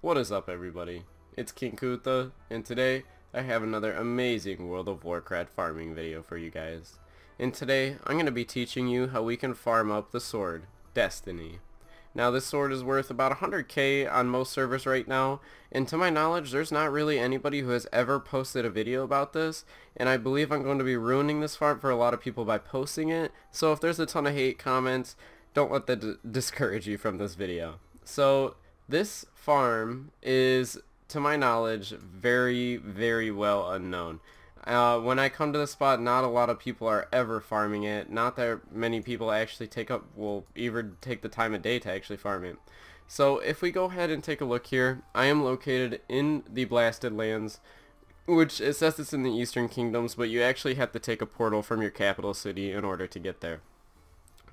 What is up, everybody? It's King Kutha, and today I have another amazing World of Warcraft farming video for you guys. And today I'm going to be teaching you how we can farm up the sword, Destiny. Now this sword is worth about 100k on most servers right now, and to my knowledge there's not really anybody who has ever posted a video about this, and I believe I'm going to be ruining this farm for a lot of people by posting it, so if there's a ton of hate comments, don't let that discourage you from this video. So this farm is, to my knowledge, very well unknown. When I come to the spot, not a lot of people are ever farming it. Not that many people actually will even take the time of day to actually farm it. So if we go ahead and take a look here, I am located in the Blasted Lands, which it says it's in the Eastern Kingdoms, but you actually have to take a portal from your capital city in order to get there.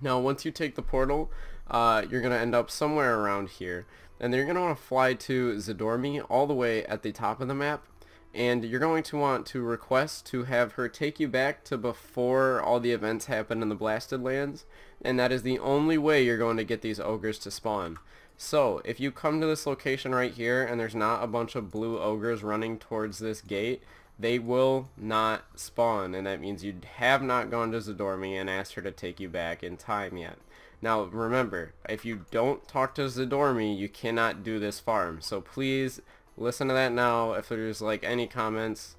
Now once you take the portal, you're going to end up somewhere around here, and then you're going to want to fly to Zadormi all the way at the top of the map, and you're going to want to request to have her take you back to before all the events happen in the Blasted Lands, and that is the only way you're going to get these ogres to spawn. So if you come to this location right here and there's not a bunch of blue ogres running towards this gate, they will not spawn, and that means you have not gone to Zadormi and asked her to take you back in time yet. Now remember, if you don't talk to Zadormi, you cannot do this farm, so please listen to that now. If there's like any comments,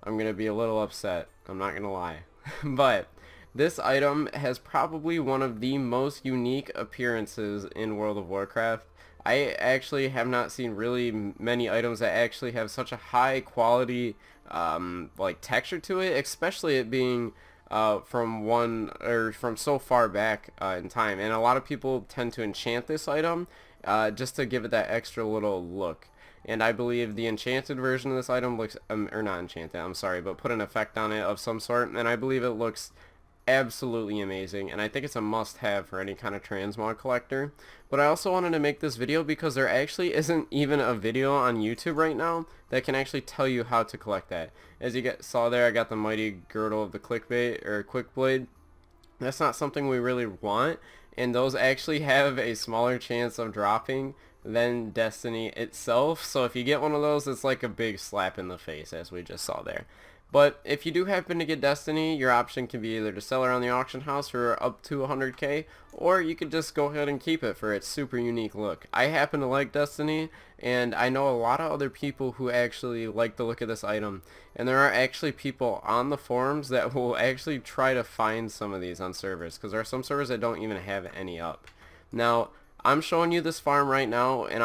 I'm gonna be a little upset, I'm not gonna lie. But this item has probably one of the most unique appearances in World of Warcraft. I actually have not seen really many items that actually have such a high quality like texture to it, especially it being from so far back in time. And a lot of people tend to enchant this item just to give it that extra little look. And I believe the enchanted version of this item looks, or not enchanted, I'm sorry, but put an effect on it of some sort, and I believe it looks absolutely amazing, and I think it's a must-have for any kind of transmog collector. But I also wanted to make this video because there actually isn't even a video on YouTube right now that can actually tell you how to collect that. As you saw there, I got the mighty girdle of the quick blade. That's not something we really want, and those actually have a smaller chance of dropping than Destiny itself, so if you get one of those, it's like a big slap in the face, as we just saw there. But if you do happen to get Destiny, your option can be either to sell her on the auction house for up to 100k, or you could just go ahead and keep it for its super unique look. I happen to like Destiny, and I know a lot of other people who actually like the look of this item, and there are actually people on the forums that will actually try to find some of these on servers, because there are some servers that don't even have any up. Now, I'm showing you this farm right now, and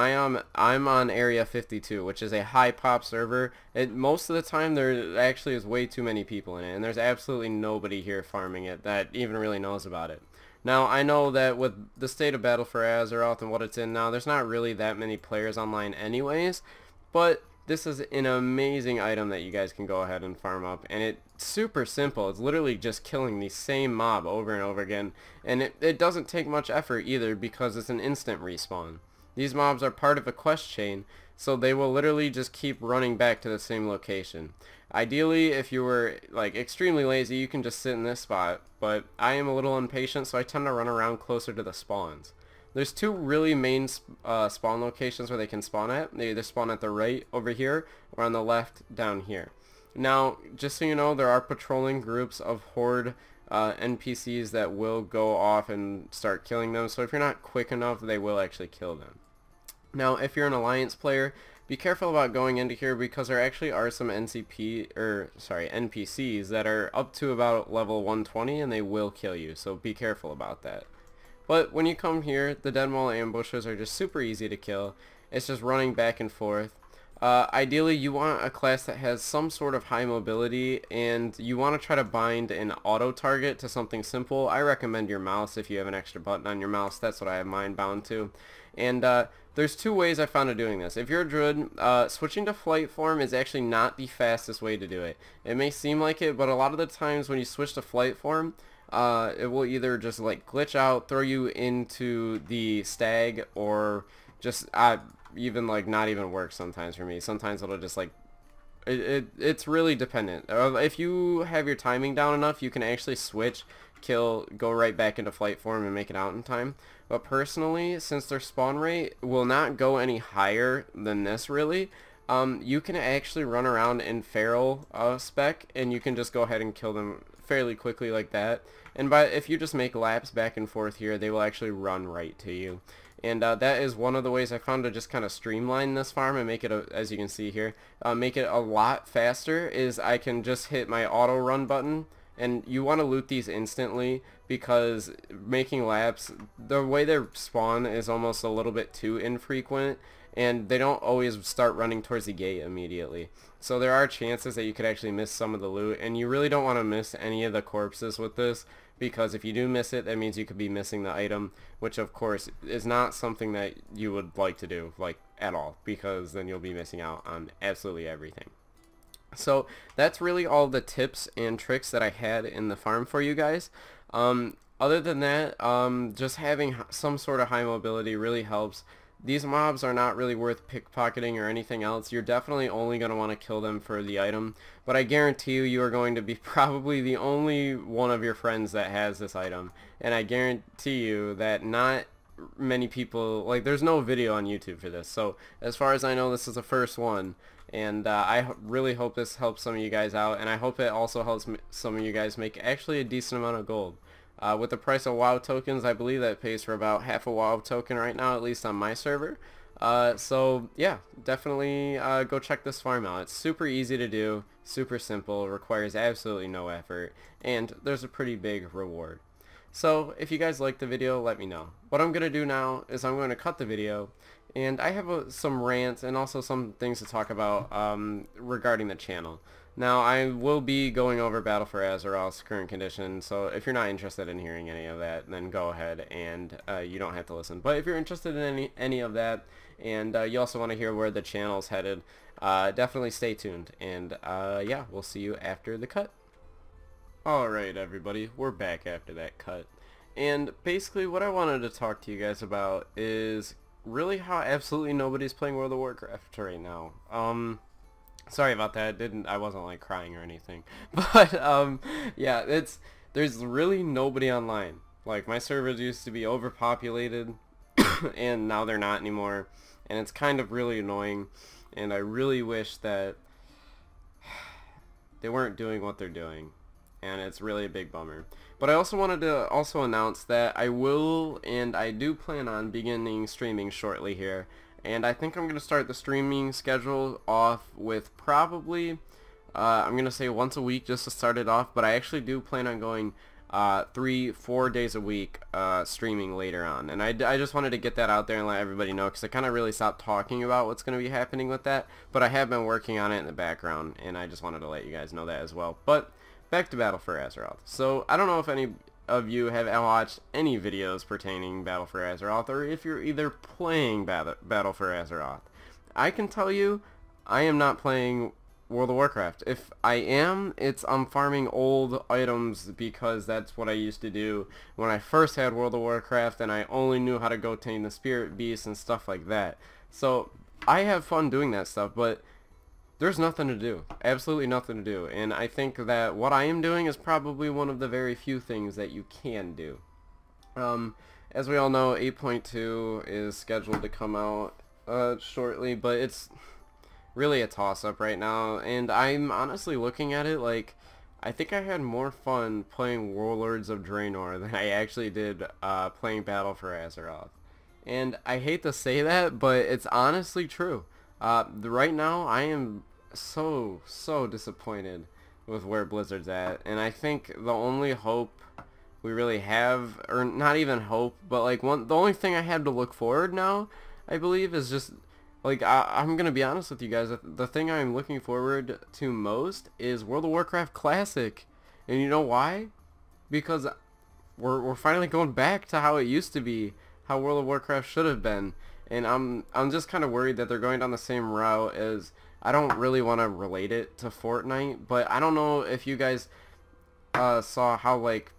I'm on area 52, which is a high pop server. Most of the time there actually is way too many people in it, and there's absolutely nobody here farming it that even really knows about it. Now I know that with the state of battle for Azeroth and what it's in now, there's not really that many players online anyways, but this is an amazing item that you guys can go ahead and farm up, and it's super simple. It's literally just killing the same mob over and over again, and it doesn't take much effort either because it's an instant respawn. These mobs are part of a quest chain, so they will literally just keep running back to the same location. Ideally, if you were like extremely lazy, you can just sit in this spot, but I am a little impatient, so I tend to run around closer to the spawns. There's two really main spawn locations where they can spawn at. They either spawn at the right over here or on the left down here. Now, just so you know, there are patrolling groups of horde NPCs that will go off and start killing them, so if you're not quick enough, they will actually kill them. Now, if you're an alliance player, be careful about going into here because there actually are some NPCs that are up to about level 120 and they will kill you, so be careful about that. But when you come here, the dead wall ambushes are just super easy to kill. It's just running back and forth. Ideally, you want a class that has some sort of high mobility, and you want to try to bind an auto target to something simple. I recommend your mouse if you have an extra button on your mouse. That's what I have mine bound to. And there's two ways I found of doing this. If you're a druid, switching to flight form is actually not the fastest way to do it. It may seem like it, but a lot of the times when you switch to flight form, it will either just like glitch out, throw you into the stag, or just even like not even work sometimes for me. Sometimes it'll just like it's really dependent. If you have your timing down enough, you can actually switch, kill, go right back into flight form and make it out in time. but personally, since their spawn rate will not go any higher than this really, you can actually run around in feral spec, and you can just go ahead and kill them fairly quickly like that. And if you just make laps back and forth here, they will actually run right to you. And that is one of the ways I found to just kind of streamline this farm and make it, as you can see here, make it a lot faster, is I can just hit my auto run button. And you want to loot these instantly, because making laps, the way they spawn is almost a little bit too infrequent, and they don't always start running towards the gate immediately. So there are chances that you could actually miss some of the loot, and you really don't want to miss any of the corpses with this, because if you do miss it, that means you could be missing the item, which of course is not something that you would like to do, like, at all, because then you'll be missing out on absolutely everything. So that's really all the tips and tricks that I had in the farm for you guys. Other than that, just having some sort of high mobility really helps. These mobs are not really worth pickpocketing or anything else. You're definitely only going to want to kill them for the item, but I guarantee you, you are going to be probably the only one of your friends that has this item, and I guarantee you that not many people, like, there's no video on YouTube for this, so as far as I know, this is the first one. And I really hope this helps some of you guys out, and I hope it also helps some of you guys make actually a decent amount of gold. With the price of WoW tokens, I believe that pays for about half a WoW token right now, at least on my server. So yeah, definitely go check this farm out. It's super easy to do, super simple, requires absolutely no effort, and there's a pretty big reward. So if you guys liked the video, let me know. What I'm going to do now is I'm going to cut the video, and I have some rants and also some things to talk about regarding the channel. Now, I will be going over Battle for Azeroth's current condition, so if you're not interested in hearing any of that, then go ahead and you don't have to listen. But if you're interested in any of that, and you also want to hear where the channel's headed, definitely stay tuned. And yeah, we'll see you after the cut. Alright everybody, we're back after that cut. And basically what I wanted to talk to you guys about is really how absolutely nobody's playing World of Warcraft right now. Sorry about that. I wasn't like crying or anything. But yeah, there's really nobody online. Like, my servers used to be overpopulated and now they're not anymore. And it's kind of really annoying, and I really wish that they weren't doing what they're doing. And it's really a big bummer. But I also wanted to announce that I will, and I do plan on beginning streaming shortly here. And I think I'm going to start the streaming schedule off with probably, I'm going to say once a week just to start it off. But I actually do plan on going 3-4 days a week streaming later on. And I just wanted to get that out there and let everybody know, because I kind of really stopped talking about what's going to be happening with that. But I have been working on it in the background, and I just wanted to let you guys know that as well. But back to Battle for Azeroth. So I don't know if any of you have watched any videos pertaining Battle for Azeroth, or if you're either playing Battle for Azeroth. I can tell you, I am not playing World of Warcraft. If I am, I'm farming old items, because that's what I used to do when I first had World of Warcraft, and I only knew how to go tame the spirit beasts and stuff like that. So I have fun doing that stuff, but there's nothing to do. Absolutely nothing to do. And I think that what I am doing is probably one of the very few things that you can do. As we all know, 8.2 is scheduled to come out shortly, but it's really a toss-up right now. And I'm honestly looking at it like, I think I had more fun playing Warlords of Draenor than I actually did playing Battle for Azeroth. And I hate to say that, but it's honestly true. Right now, I am so disappointed with where Blizzard's at, and I think the only hope we really have, or not even hope, but like the only thing I have to look forward now, I believe, is just, like, I'm gonna be honest with you guys, the thing I'm looking forward to most is World of Warcraft Classic. And you know why? Because we're finally going back to how it used to be, how World of Warcraft should have been. And I'm just kind of worried that they're going down the same route as, I don't really want to relate it to Fortnite, but I don't know if you guys saw how, like,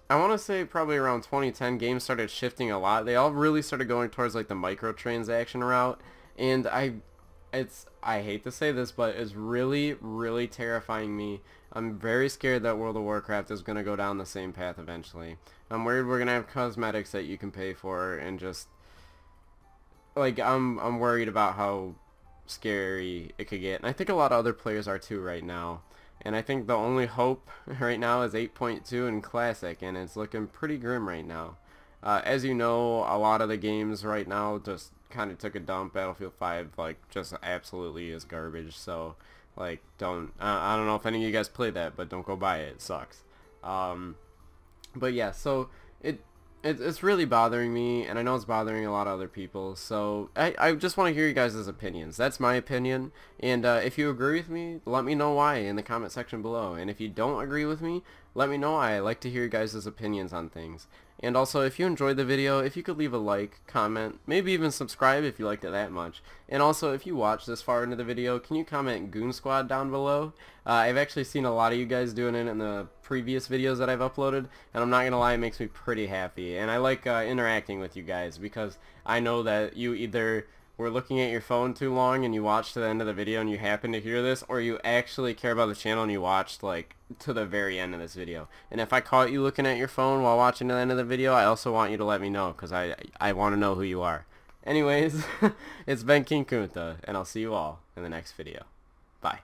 I want to say probably around 2010, games started shifting a lot. They all really started going towards like the microtransaction route, and I I hate to say this, but it's really, really terrifying me. I'm very scared that World of Warcraft is going to go down the same path eventually. I'm worried we're going to have cosmetics that you can pay for, and just like I'm worried about how scary it could get. And I think a lot of other players are too right now. And I think the only hope right now is 8.2 and Classic, and it's looking pretty grim right now. As you know, a lot of the games right now just kind of took a dump. Battlefield 5 like just absolutely is garbage. So like I don't know if any of you guys play that, but don't go buy it. It sucks. But yeah, so it's really bothering me, and I know it's bothering a lot of other people, so I just want to hear you guys' opinions. That's my opinion, and if you agree with me, let me know why in the comment section below, and if you don't agree with me, let me know why. I like to hear you guys' opinions on things. And also, if you enjoyed the video, if you could leave a like, comment, maybe even subscribe if you liked it that much. And also, if you watched this far into the video, can you comment Goon Squad down below? I've actually seen a lot of you guys doing it in the previous videos that I've uploaded, and I'm not gonna lie, it makes me pretty happy. And I like interacting with you guys, because I know that you either were looking at your phone too long and you watched to the end of the video and you happen to hear this, or you actually care about the channel and you watched like to the very end of this video. And if I caught you looking at your phone while watching to the end of the video, I also want you to let me know, because I want to know who you are. Anyways, it's been King Kunta, and I'll see you all in the next video. Bye.